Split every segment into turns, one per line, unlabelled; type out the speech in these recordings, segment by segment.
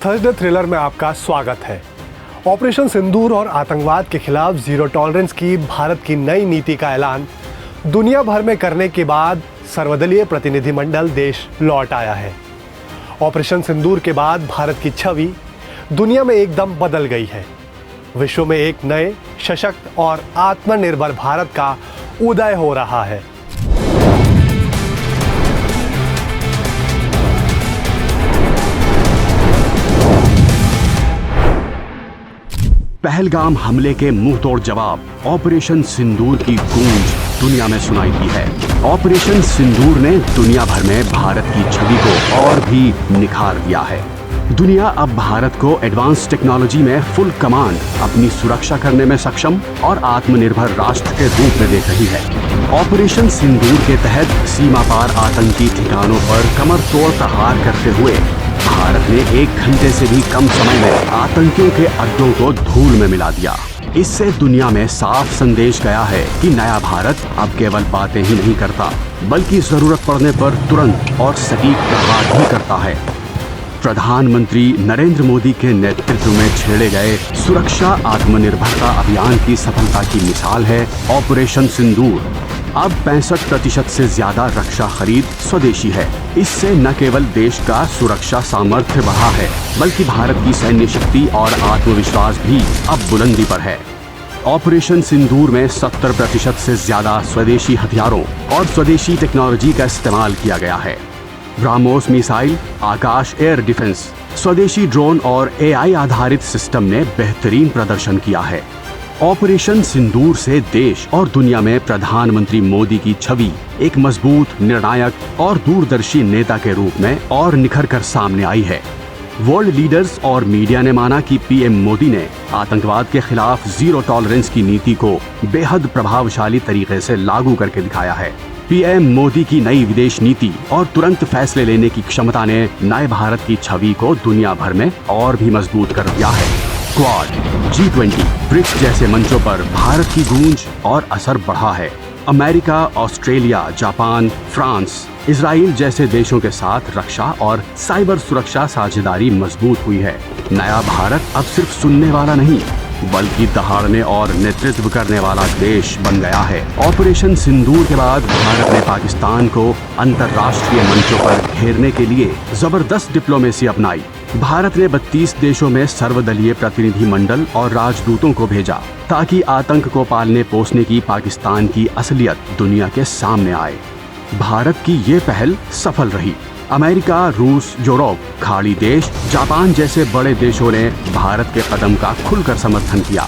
Thursday thriller में आपका स्वागत है। ऑपरेशन सिंदूर और आतंकवाद के खिलाफ जीरो टॉलरेंस की भारत की नई नीति का ऐलान दुनिया भर में करने के बाद सर्वदलीय प्रतिनिधिमंडल देश लौट आया है। ऑपरेशन सिंदूर के बाद भारत की छवि दुनिया में एकदम बदल गई है। विश्व में एक नए सशक्त और आत्मनिर्भर भारत का उदय हो रहा है।
पहलगाम हमले के मुंहतोड़ जवाब ऑपरेशन सिंदूर की गूंज दुनिया में सुनाई दी है। ऑपरेशन सिंदूर ने दुनिया भर में भारत की छवि को और भी निखार दिया है। दुनिया अब भारत को एडवांस टेक्नोलॉजी में फुल कमांड, अपनी सुरक्षा करने में सक्षम और आत्मनिर्भर राष्ट्र के रूप में देख रही है। ऑपरेशन सिंदूर के तहत सीमा पार आतंकी ठिकानों पर कमर तोड़ प्रहार करते हुए भारत ने 1 घंटे से भी कम समय में आतंकियों के अड्डों को धूल में मिला दिया। इससे दुनिया में साफ संदेश गया है कि नया भारत अब केवल बातें ही नहीं करता, बल्कि जरूरत पड़ने पर तुरंत और सटीक प्रहार भी करता है। प्रधानमंत्री नरेंद्र मोदी के नेतृत्व में छेड़े गए सुरक्षा आत्मनिर्भरता अभियान की सफलता की मिसाल है ऑपरेशन सिंदूर। अब 65% से ज्यादा रक्षा खरीद स्वदेशी है। इससे न केवल देश का सुरक्षा सामर्थ्य बढ़ा है, बल्कि भारत की सैन्य शक्ति और आत्मविश्वास भी अब बुलंदी पर है। ऑपरेशन सिंदूर में 70% से ज्यादा स्वदेशी हथियारों और स्वदेशी टेक्नोलॉजी का इस्तेमाल किया गया है। ब्रह्मोस मिसाइल, आकाश एयर डिफेंस, स्वदेशी ड्रोन और AI आधारित सिस्टम ने बेहतरीन प्रदर्शन किया है। ऑपरेशन सिंदूर से देश और दुनिया में प्रधानमंत्री मोदी की छवि एक मजबूत, निर्णायक और दूरदर्शी नेता के रूप में और निखर कर सामने आई है। वर्ल्ड लीडर्स और मीडिया ने माना कि PM मोदी ने आतंकवाद के खिलाफ जीरो टॉलरेंस की नीति को बेहद प्रभावशाली तरीके से लागू करके दिखाया है। PM मोदी की नई विदेश नीति और तुरंत फैसले लेने की क्षमता ने नए भारत की छवि को दुनिया भर में और भी मजबूत कर दिया है। क्वाड, G20, ब्रिक्स जैसे मंचों पर भारत की गूंज और असर बढ़ा है। America, Australia, Japan, France, Israel जैसे देशों के साथ रक्षा और साइबर सुरक्षा साझेदारी मजबूत हुई है। नया भारत अब सिर्फ सुनने वाला नहीं, बल्कि दहाड़ने और नेतृत्व करने वाला देश बन गया है। ऑपरेशन सिंदूर के बाद भारत ने पाकिस्तान को अंतर्राष्ट्रीय मंचों पर घेरने के लिए जबरदस्त डिप्लोमेसी अपनाई। भारत ने 32 देशों में सर्वदलीय प्रतिनिधिमंडल और राजदूतों को भेजा, ताकि आतंक को पालने पोसने की पाकिस्तान की असलियत दुनिया के सामने आए। भारत की ये पहल सफल रही। अमेरिका, रूस, यूरोप, खाड़ी देश, जापान जैसे बड़े देशों ने भारत के कदम का खुलकर समर्थन किया।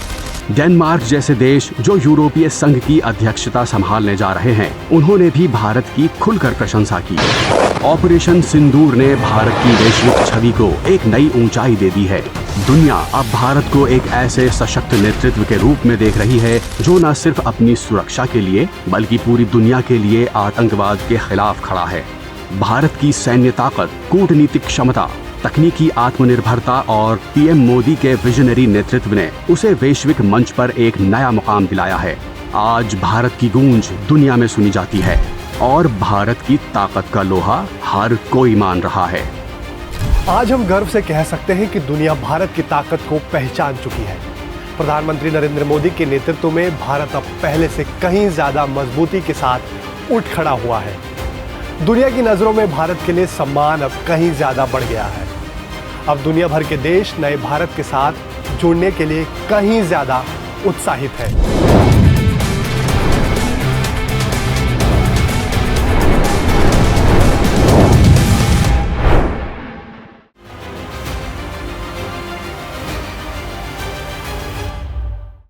डेनमार्क जैसे देश, जो यूरोपीय संघ की अध्यक्षता संभालने जा रहे हैं, उन्होंने भी भारत की खुलकर प्रशंसा की। ऑपरेशन सिंदूर ने भारत की वैश्विक छवि को एक नई ऊंचाई दे दी है। दुनिया अब भारत को एक ऐसे सशक्त नेतृत्व के रूप में देख रही है, जो न सिर्फ अपनी सुरक्षा के लिए, बल्कि पूरी दुनिया के लिए आतंकवाद के खिलाफ खड़ा है। भारत की सैन्य ताकत, कूटनीतिक क्षमता, तकनीकी आत्मनिर्भरता और PM मोदी के विजनरी नेतृत्व ने उसे वैश्विक मंच पर एक नया मुकाम दिलाया है। आज भारत की गूंज दुनिया में सुनी जाती है और भारत की ताकत का लोहा हर कोई मान रहा है।
आज हम गर्व से कह सकते हैं कि दुनिया भारत की ताकत को पहचान चुकी है। प्रधानमंत्री नरेंद्र मोदी के नेतृत्व में भारत अब पहले से कहीं ज्यादा मजबूती के साथ उठ खड़ा हुआ है। दुनिया की नजरों में भारत के लिए सम्मान अब कहीं ज्यादा बढ़ गया है। अब दुनिया भर के देश नए भारत के साथ जुड़ने के लिए कहीं ज्यादा उत्साहित है।